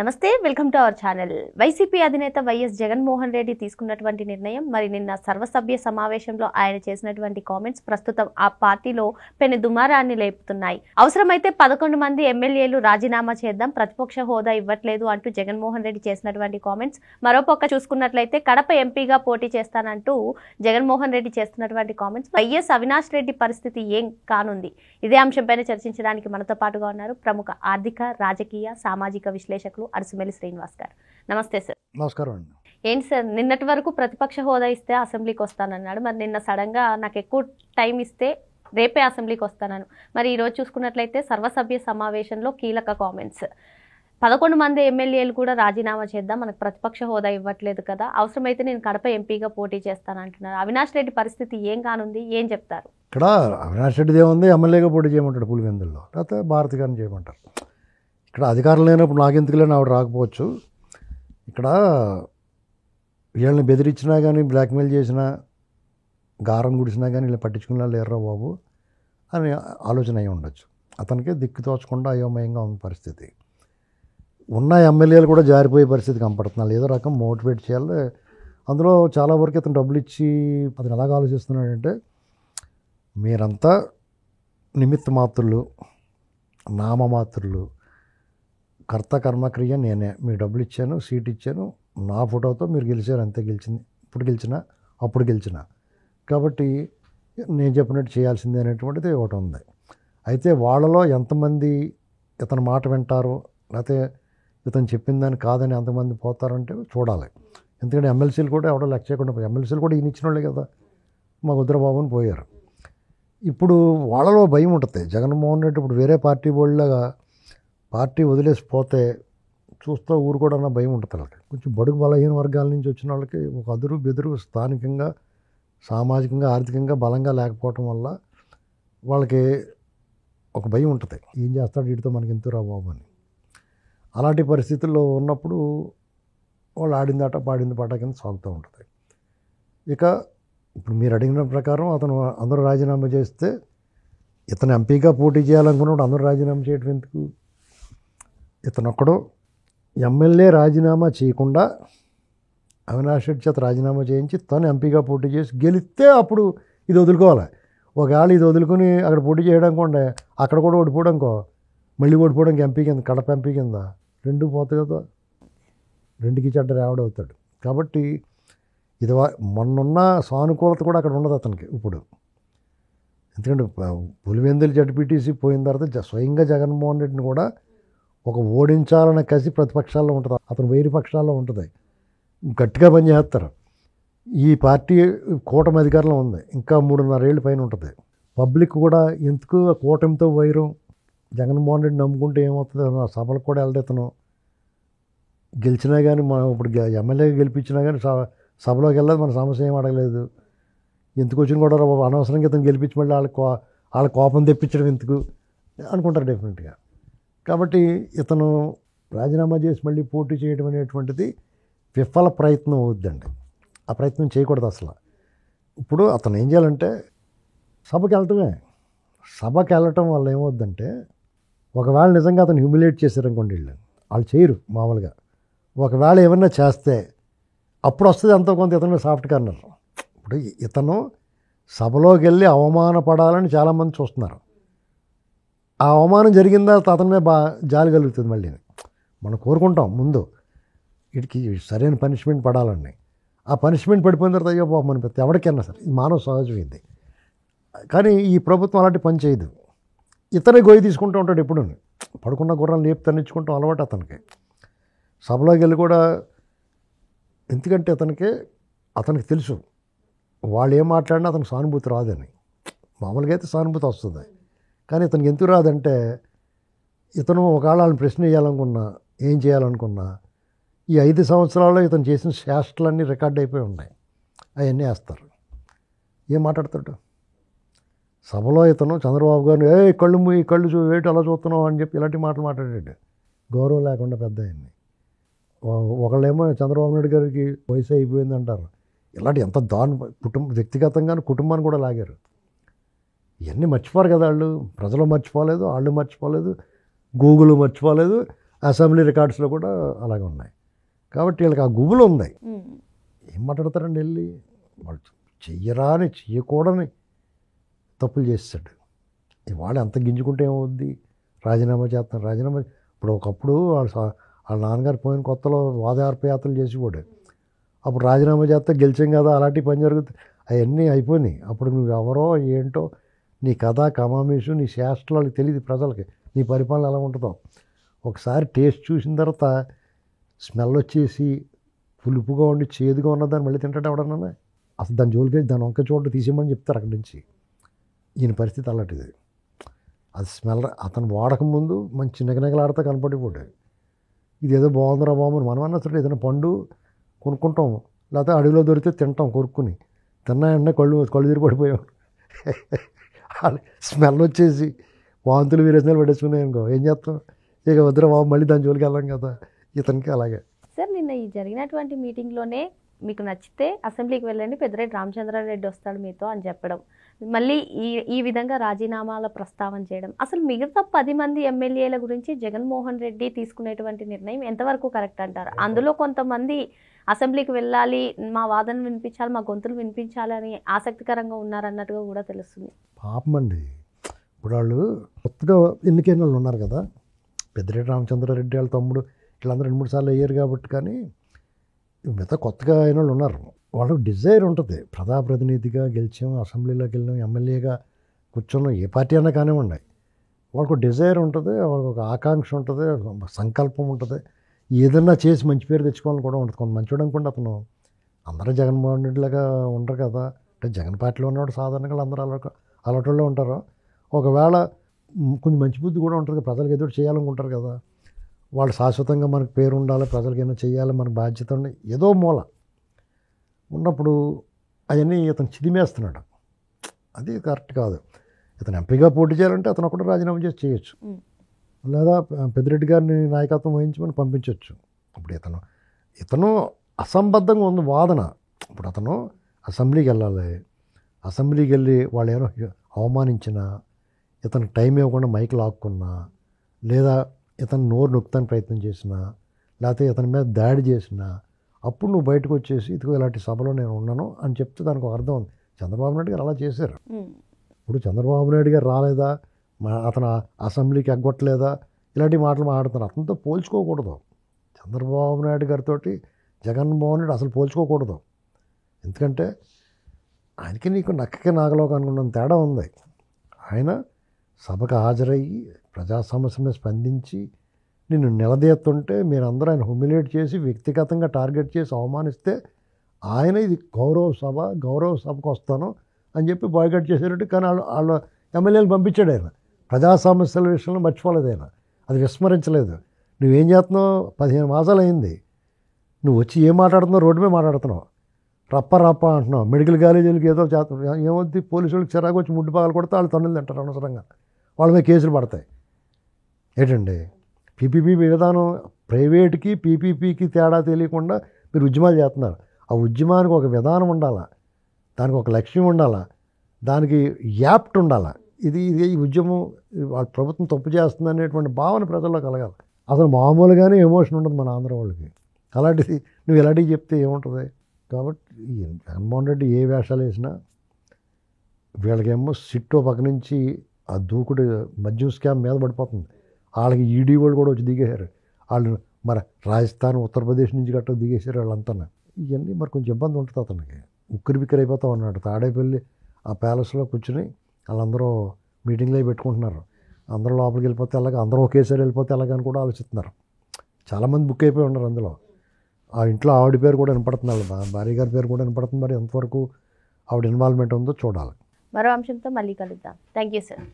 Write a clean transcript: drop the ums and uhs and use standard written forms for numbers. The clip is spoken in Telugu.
నమస్తే, welcome to our channel. YCP అధినేత వైఎస్ జగన్మోహన్ రెడ్డి తీసుకున్నటువంటి నిర్ణయం, మరి నిన్న సర్వసభ్య సమావేశంలో ఆయన చేసినటువంటి కామెంట్స్ ప్రస్తుతం ఆ పార్టీలో పెను దుమారాన్ని లేపుతున్నాయి. అవసరమైతే 11 మంది ఎమ్మెల్యేలు రాజీనామా చేద్దాం, ప్రతిపక్ష హోదా ఇవ్వట్లేదు అంటూ జగన్మోహన్ రెడ్డి చేసినటువంటి కామెంట్స్. మరోపక్క చూసుకున్నట్లయితే కడప ఎంపీగా పోటీ చేస్తానంటూ జగన్మోహన్ రెడ్డి చేస్తున్నటువంటి కామెంట్స్. వైఎస్ అవినాష్ రెడ్డి పరిస్థితి ఏం కానుంది? ఇదే అంశంపైన చర్చించడానికి మనతో పాటుగా ఉన్నారు ప్రముఖ ఆర్థిక, రాజకీయ, సామాజిక విశ్లేషకులు అరసుమెల్లి శ్రీనివాస్ గారు. నమస్తే సార్. నమస్కారం అండి. ఏంటి సార్, నిన్నటి వరకు ప్రతిపక్ష హోదా ఇస్తే అసెంబ్లీకి వస్తానన్నాడు. మరి నిన్న సడన్ గా నాకు ఎక్కువ టైం ఇస్తే రేపే అసెంబ్లీకి వస్తానను. మరి ఈరోజు చూసుకున్నట్లయితే సర్వసభ్య సమావేశంలో కీలక కామెంట్స్. 11 మంది ఎమ్మెల్యేలు కూడా రాజీనామా చేద్దాం, మనకు ప్రతిపక్ష హోదా ఇవ్వట్లేదు కదా, అవసరమైతే నేను కడప ఎంపీగా పోటీ చేస్తానంటున్నారు. అవినాష్ రెడ్డి పరిస్థితి ఏం కానుంది, ఏం చెప్తారు? ఇక్కడ అవినాష్ రెడ్డిది ఏముంది, ఎమ్మెల్యేగా పోటీ చేయమంటాడు పులివెందుల్లో, లేకపోతే భారతి గారిని చేయమంటారు. ఇక్కడ అధికారం లేనప్పుడు నాకెందుకు లేని ఆవిడ రాకపోవచ్చు. ఇక్కడ వీళ్ళని బెదిరించినా కానీ, బ్లాక్మెయిల్ చేసినా, గారం గుడిసినా కానీ వీళ్ళు పట్టించుకున్నా లేరురా బాబు అని ఆలోచన అయి ఉండొచ్చు. అతనికి దిక్కు తోచకుండా అయోమయంగా ఉన్న పరిస్థితి. ఉన్న ఎమ్మెల్యేలు కూడా జారిపోయే పరిస్థితి కనపడుతున్నారు. ఏదో రకం మోటివేట్ చేయాలి. అందులో చాలా వరకు అతను డబ్బులు ఇచ్చి అతను ఎలాగ ఆలోచిస్తున్నాడంటే, మీరంతా నిమిత్త మాత్రులు, నామమాత్రులు, కర్త కర్మక్రియ నేనే. మీకు డబ్బులు ఇచ్చాను, సీట్ ఇచ్చాను, నా ఫోటోతో మీరు గెలిచారు, అంతే. గెలిచింది ఇప్పుడు గెలిచినా అప్పుడు గెలిచినా, కాబట్టి నేను చెప్పినట్టు చేయాల్సిందే అనేటువంటిది ఒకటి ఉంది. అయితే వాళ్ళలో ఎంతమంది ఇతని మాట వింటారు, లేకపోతే ఇతను చెప్పిన దాన్ని కాదని ఎంతమంది పోతారంటే చూడాలి. ఎందుకంటే ఎమ్మెల్సీలు కూడా ఎవడో లెక్క చేయకుండా పోయి, ఎమ్మెల్సీలు కూడా ఈయన ఇచ్చిన వాళ్ళే కదా, మా ఉద్రబాబు అని పోయారు. ఇప్పుడు వాళ్ళలో భయం ఉంటుంది. జగన్మోహన్ రెడ్డి ఇప్పుడు వేరే పార్టీ వాళ్ళగా పార్టీ వదిలేసిపోతే చూస్తూ ఊరు కూడా అన్న భయం ఉంటుంది. వాళ్ళకి కొంచెం బడుగు బలహీన వర్గాల నుంచి వచ్చిన వాళ్ళకి ఒక అదురు బెదురు స్థానికంగా, సామాజికంగా, ఆర్థికంగా బలంగా లేకపోవటం వల్ల వాళ్ళకి ఒక భయం ఉంటుంది. ఏం చేస్తాడు వీటితో మనకి ఎంతరా బాబు అని. అలాంటి పరిస్థితుల్లో ఉన్నప్పుడు వాళ్ళు ఆడిందాట పాడింది పాట కింద సాగుతూ ఉంటుంది. ఇక ఇప్పుడు మీరు అడిగిన ప్రకారం అతను అందరూ రాజీనామా చేస్తే, ఇతను ఎంపీగా పోటీ చేయాలనుకున్నప్పుడు అందరూ రాజీనామా చేయడం ఎందుకు? ఇతను ఒక్కడు ఎమ్మెల్యే రాజీనామా చేయకుండా అవినాష్ రెడ్డి చేత రాజీనామా చేయించి తను ఎంపీగా పోటీ చేసి గెలిస్తే అప్పుడు ఇది వదులుకోవాలి. ఒకవేళ ఇది వదులుకొని అక్కడ పోటీ చేయడం కూడా అక్కడ కూడా ఓడిపోవడంకో, మళ్ళీ ఓడిపోవడానికి ఎంపీ కింద, కడప ఎంపీ కింద రెండు పోతాయి కదా, రెండుకి చెడ్డ రావడవుతాడు. కాబట్టి ఇది మొన్నున్న సానుకూలత కూడా అక్కడ ఉండదు అతనికి ఇప్పుడు. ఎందుకంటే పులివెందులు జడ్పీటీసీ పోయిన తర్వాత స్వయంగా జగన్మోహన్ రెడ్డిని కూడా ఒక ఓడించాలన్న కసి ప్రతిపక్షాల్లో ఉంటుంది, అతను వేరే పక్షాల్లో ఉంటుంది. గట్టిగా పనిచేస్తారు. ఈ పార్టీ కూటమి అధికారంలో ఉంది, ఇంకా 3.5 ఏళ్ళ పైన ఉంటుంది. పబ్లిక్ కూడా ఎందుకు కూటమితో వైరం, జగన్మోహన్ రెడ్డి నమ్ముకుంటే ఏమవుతుంది, సభలకు కూడా వెళ్తాను. గెలిచినా కానీ మనం ఇప్పుడు ఎమ్మెల్యేగా గెలిపించినా కానీ సభలోకి వెళ్ళదు, మన సమస్య ఏం అడగలేదు. ఎందుకు వచ్చిన కూడా అనవసరంగా ఇతను గెలిపించి మళ్ళీ వాళ్ళ కోపం తెప్పించడం ఎందుకు అనుకుంటారు డెఫినెట్గా. కాబట్టి ఇతను రాజీనామా చేసి మళ్ళీ పోటీ చేయడం అనేటువంటిది విఫల ప్రయత్నం అవుద్దండి. ఆ ప్రయత్నం చేయకూడదు అసలు. ఇప్పుడు అతను ఏం చేయాలంటే సభకి వెళ్ళటమే. సభకి వెళ్ళటం వల్ల ఏమవుద్దంటే, ఒకవేళ నిజంగా అతను హ్యూమిలేట్ చేశారనుకోండి, వాళ్ళు చేయరు మామూలుగా. ఒకవేళ ఏమన్నా చేస్తే అప్పుడు వస్తుంది ఎంతో కొంత ఇతను సాఫ్ట్ కార్నర్. ఇప్పుడు ఇతను సభలోకి వెళ్ళి అవమానపడాలని చాలామంది చూస్తున్నారు. ఆ అవమానం జరిగిన తర్వాత అతని మీద జాలి కలుగుతుంది. మళ్ళీ మనం కోరుకుంటాం ముందు వీటికి సరైన పనిష్మెంట్ పడాలని. ఆ పనిష్మెంట్ పడిపోయిన తర్వాత అయ్యో బాబు అనిపిస్తుంది ఎవరికైనా సరే, ఇది మానవ సహజమైంది. కానీ ఈ ప్రభుత్వం అలాంటి పని చేయదు. ఇతనే గొయ్యి తీసుకుంటూ ఉంటాడు ఎప్పుడు. పడుకున్న గుర్రాలు లేపు తన్నించుకుంటాం అలవాటు అతనికి. సభలోకి వెళ్ళి కూడా, ఎందుకంటే అతనికి తెలుసు వాళ్ళు ఏం మాట్లాడినా అతనికి సానుభూతి రాదని. మామూలుగా అయితే సానుభూతి వస్తుంది, కానీ ఇతనికి ఎందుకు రాదంటే, ఇతను ఒకవేళ వాళ్ళని ప్రశ్న వేయాలనుకున్నా, ఏం చేయాలనుకున్నా, ఈ 5 సంవత్సరాల్లో ఇతను చేసిన శాస్త్రాలన్నీ రికార్డ్ అయిపోయి ఉన్నాయి. అవన్నీ వేస్తారు. ఏం మాట్లాడతాడు సభలో? ఇతను చంద్రబాబు గారిని కళ్ళు వేటి అలా చూస్తున్నావు అని చెప్పి ఇలాంటి మాటలు మాట్లాడాడు, గౌరవం లేకుండా పెద్ద ఆయన్ని. ఒకళ్ళేమో చంద్రబాబు నాయుడు గారికి వయసు అయిపోయింది అంటారు. ఇలాంటి ఎంత వ్యక్తిగతంగా కుటుంబాన్ని కూడా లాగారు. ఇవన్నీ మర్చిపోరు కదా వాళ్ళు. ప్రజలు మర్చిపోలేదు, వాళ్ళు మర్చిపోలేదు, గూగుల్ మర్చిపోలేదు, అసెంబ్లీ రికార్డ్స్లో కూడా అలాగే ఉన్నాయి. కాబట్టి వీళ్ళకి ఆ గుబులు ఉంది. ఏం మాట్లాడతారండి వెళ్ళి? వాళ్ళు చెయ్యరాని చెయ్యకూడని తప్పులు చేస్తాడు. ఇవాళ ఎంత గింజుకుంటే ఏమవుద్ది? రాజీనామా చేస్తాను, రాజీనామా. ఇప్పుడు ఒకప్పుడు వాళ్ళ నాన్నగారు పోయిన కొత్తలో వాదార్పయాత్రలు చేసేవాడు. అప్పుడు రాజీనామా చేస్తే గెలిచాం కదా, అలాంటి పని జరుగుతుంది. అవన్నీ అయిపోయినాయి. అప్పుడు నువ్వు ఎవరో ఏంటో, నీ కథ కమామేషు, నీ శాస్త్రాలు వాళ్ళకి తెలియదు ప్రజలకి, నీ పరిపాలన ఎలా ఉంటుందో. ఒకసారి టేస్ట్ చూసిన తర్వాత స్మెల్ వచ్చేసి పులుపుగా ఉండి చేదుగా ఉన్నదాన్ని మళ్ళీ తింటాడు ఎవడన్నా? అసలు దాని జోలికి దాని వంక చోటు తీసేయమని చెప్తారు అక్కడి నుంచి. ఈయన పరిస్థితి అలాంటిది. అది స్మెల్ అతను వాడకం ముందు మంచి నిగనిగలాడితే కనపడిపోడు. ఇది ఏదో బాగుందిరా బాబు మనం అన్న సరే ఏదైనా పండు కొనుక్కుంటాం, లేకపోతే అడవిలో దొరికితే తింటాం కొరుక్కుని. తిన్నాయన్నా కళ్ళు తిరిగి పడిపోయాం. స్మెల్ వచ్చేసి వాంతులు వీరేసినాలు పట్టేసుకున్నాయి అనుకో, ఏం చేస్తాం? ఇక వద్దురా బాబు మళ్ళీ దాని జోలికి వెళ్ళాం కదా. ఇతనికి అలాగే. సార్, నిన్న ఈ జరిగినటువంటి మీటింగ్లోనే మీకు నచ్చితే అసెంబ్లీకి వెళ్ళండి, పెద్దిరెడ్డి రామచంద్రారెడ్డి వస్తాడు మీతో అని చెప్పడం, మళ్ళీ ఈ విధంగా రాజీనామాల ప్రస్తావన చేయడం, అసలు మిగతా 10 మంది ఎమ్మెల్యేల గురించి జగన్మోహన్ రెడ్డి తీసుకునేటువంటి నిర్ణయం ఎంతవరకు కరెక్ట్ అంటారు? అందులో కొంతమంది అసెంబ్లీకి వెళ్ళాలి, మా వాదన వినిపించాలి, మా గొంతులు వినిపించాలి అని ఆసక్తికరంగా ఉన్నారన్నట్టుగా కూడా తెలుస్తుంది. పాపం అండి, ఇప్పుడు వాళ్ళు కొత్తగా ఎన్నికైన వాళ్ళు ఉన్నారు కదా, పెద్దిరెడ్డి రామచంద్రారెడ్డి వాళ్ళ తమ్ముడు వీళ్ళందరూ 2-3 సార్లు అయ్యారు కాబట్టి. కానీ మిగతా కొత్తగా అయిన వాళ్ళు ఉన్నారు, వాళ్ళకి డిజైర్ ఉంటుంది. ప్రజాప్రతినిధిగా గెలిచాం, అసెంబ్లీలోకి వెళ్ళాం, ఎమ్మెల్యేగా కూర్చున్నాం, ఏ పార్టీ అయినా కానివ్వండి, వాళ్ళకు డిజైర్ ఉంటుంది, వాళ్ళకి ఒక ఆకాంక్ష ఉంటుంది, సంకల్పం ఉంటుంది, ఏదన్నా చేసి మంచి పేరు తెచ్చుకోవాలని కూడా ఉంటుంది. కొంత మంచివాడు అనుకోండి, అతను అందరూ జగన్మోహన్ రెడ్డిలాగా ఉండరు కదా. అంటే జగన్ పార్టీలో ఉన్నవాడు సాధారణంగా అందరూ అలాంటి ఉంటారు. ఒకవేళ కొంచెం మంచి బుద్ధి కూడా ఉంటుంది, ప్రజలకు ఎదురు చేయాలనుకుంటారు కదా. వాళ్ళు శాశ్వతంగా మనకు పేరు ఉండాలి, ప్రజలకి ఏమైనా చేయాలి, మన బాధ్యత ఉండి ఏదో మూల ఉన్నప్పుడు అవన్నీ ఇతను చిదిమేస్తున్నాడు. అది కరెక్ట్ కాదు. ఇతను ఎంపీగా పోటీ చేయాలంటే అతను ఒకటి రాజీనామా చేసి చేయొచ్చు, లేదా పెద్దిరెడ్డి గారిని నాయకత్వం వహించమని పంపించవచ్చు. ఇప్పుడు ఇతను అసంబద్ధంగా ఉంది వాదన. ఇప్పుడు అతను అసెంబ్లీకి వెళ్ళాలి, అసెంబ్లీకి వెళ్ళి వాళ్ళు ఏమో అవమానించినా, ఇతను టైం ఇవ్వకుండా మైక్ లాక్కున్నా, లేదా ఇతను నోరు నొక్కుతానికి ప్రయత్నం చేసినా, లేకపోతే ఇతని మీద దాడి చేసినా, అప్పుడు నువ్వు బయటకు వచ్చేసి ఇదిగో ఇలాంటి సభలో నేను ఉన్నాను అని చెప్తే దానికి ఒక అర్థం ఉంది. చంద్రబాబు నాయుడు గారు అలా చేశారు. ఇప్పుడు చంద్రబాబు నాయుడు గారు రాలేదా, అతను అసెంబ్లీకి ఎగ్గొట్టలేదా, ఇలాంటి మాటలు మాట్లాడుతున్నారు. అతనితో పోల్చుకోకూడదు. చంద్రబాబు నాయుడు గారితో జగన్మోహన్ రెడ్డి అసలు పోల్చుకోకూడదు. ఎందుకంటే ఆయనకి నీకు నక్కకి నాగలోకి అనుకున్నంత తేడా ఉంది. ఆయన సభకు హాజరయ్యి ప్రజా సమస్య మీద స్పందించి నిన్ను నిలదీస్తుంటే మీరందరూ ఆయన హ్యూమిలేట్ చేసి వ్యక్తిగతంగా టార్గెట్ చేసి అవమానిస్తే ఆయన ఇది గౌరవ సభకు వస్తాను అని చెప్పి బాయ్కట్ చేసేటట్టు. కానీ వాళ్ళ ఎమ్మెల్యేలు పంపించాడు ఆయన. ప్రజా సమస్యల విషయంలో మర్చిపోలేదు ఆయన, అది విస్మరించలేదు. నువ్వేం చేస్తున్నావు? 15 మాసాలు అయింది, నువ్వు వచ్చి ఏం మాట్లాడుతున్నావు? రోడ్డు మీద మాట్లాడుతున్నావు, రప్ప అంటున్నావు. మెడికల్ కాలేజీలకి ఏదో చేస్తున్నావు. ఏమవుద్ది? పోలీసు వాళ్ళకి చిరాకు వచ్చి ముడ్డు పగలు కొడితే వాళ్ళు తన్నులు తింటారు అనవసరంగా, వాళ్ళ మీద కేసులు పడతాయి. ఏంటండి పీపీపీ విధానం? ప్రైవేట్కి పీపీపీకి తేడా తెలియకుండా మీరు ఉద్యమాలు చేస్తున్నారు. ఆ ఉద్యమానికి ఒక విధానం ఉండాలా, దానికి ఒక లక్ష్యం ఉండాలా, దానికి యాప్ట్ ఉండాలా. ఇది ఈ ఉద్యమం వాళ్ళ ప్రభుత్వం తప్పు చేస్తుంది అనేటువంటి భావన ప్రజల్లో కలగాలి. అసలు మామూలుగానే ఎమోషన్ ఉండదు మన ఆంధ్ర వాళ్ళకి. అలాంటిది నువ్వు ఇలాంటివి చెప్తే ఏముంటుంది? కాబట్టి జగన్మోహన్ రెడ్డి ఏ వేషాలు వేసినా వీళ్ళకేమో సిట్టో పక్క నుంచి ఆ దూకుడు మద్యం స్కామ్ మీద పడిపోతుంది. వాళ్ళకి ఈడీ వాళ్ళు కూడా వచ్చి దిగేశారు. వాళ్ళు మరి రాజస్థాన్, ఉత్తరప్రదేశ్ నుంచి గట్రా దిగేశారు వాళ్ళంతా. ఇవన్నీ మరి కొంచెం ఇబ్బంది ఉంటుంది అతనికి. ఉక్కిరి బిక్కిరి అయిపోతాం అన్నాడు. తాడేపల్లి ఆ ప్యాలెస్లో కూర్చుని వాళ్ళందరూ మీటింగ్లో పెట్టుకుంటున్నారు. అందరూ లోపలికి వెళ్ళిపోతే అలాగే, అందరూ ఒకేసారి వెళ్ళిపోతే అలాగని కూడా ఆలోచిస్తున్నారు. చాలామంది బుక్ అయిపోయి ఉన్నారు అందులో. ఆ ఇంట్లో ఆవిడ పేరు కూడా వినపడుతుంది, వాళ్ళ భార్య గారి పేరు కూడా వినపడుతుంది. మరి ఎంతవరకు ఆవిడ ఇన్వాల్వ్మెంట్ ఉందో చూడాలి. మరో అంశంతో మళ్ళీ కలుద్దాం. Thank you sir.